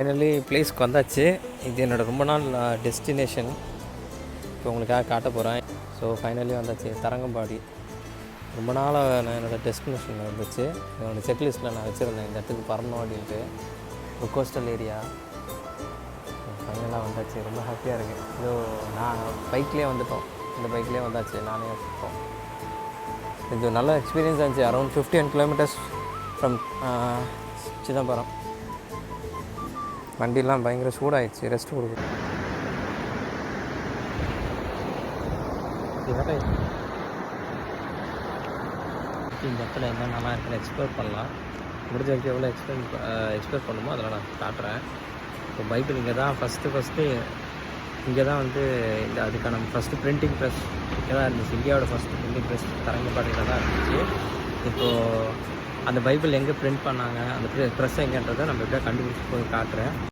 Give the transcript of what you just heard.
Finally பிளேஸ்க்கு வந்தாச்சு. இது என்னோடய ரொம்ப நாள் டெஸ்டினேஷன். இப்போ உங்களுக்காக காட்ட போகிறேன். ஸோ ஃபைனலி வந்தாச்சு தரங்கம்பாடி. ரொம்ப நாளாக நான் என்னோடய டெஸ்டினேஷன் இருந்துச்சு. என்னோடய செக்லிஸ்ட்டில் நான் வச்சுருந்தேன் இந்த இடத்துக்கு வரணும் அப்படின்ட்டு. ஒரு கோஸ்டல் ஏரியா. ஃபைனலாக வந்தாச்சு. ரொம்ப ஹாப்பியாக இருக்குது. இதோ நான் பைக்லேயே வந்துட்டோம். இந்த பைக்லேயே வந்தாச்சு. நானே வச்சுருக்கோம். இது நல்ல எக்ஸ்பீரியன்ஸ் இருந்துச்சு. Around 51 kilometres from Chidambaram. வண்டிலாம் பயங்கர சூடாகிடுச்சு. ரெஸ்ட் கொடுக்குது. இந்த இடத்துல என்னென்னலாம் இருக்குன்னு எக்ஸ்ப்ளோர் பண்ணலாம். முடிஞ்ச வரைக்கும் எவ்வளோ எக்ஸ்ப்ளோர் பண்ணுமோ அதெல்லாம் நான் காட்டுறேன். இப்போ பைபிள் இங்கே தான் ஃபஸ்ட்டு இங்கே தான் வந்து இந்த அதுக்கான ஃபஸ்ட்டு பிரிண்டிங் ப்ரெஸ் இங்கே தான் இருந்துச்சு. இந்தியாவோட ஃபஸ்ட்டு பிரிண்டிங் ப்ரெஸ் தரங்கம்பாடியில் தான் இருந்துச்சு. இப்போது அந்த பைபிள் எங்கே பிரிண்ட் பண்ணாங்க, அந்த ப்ரெஸ் எங்கேன்றதை நம்ம எப்படியா கண்டுபிடிச்சி போய் காட்டுறேன்.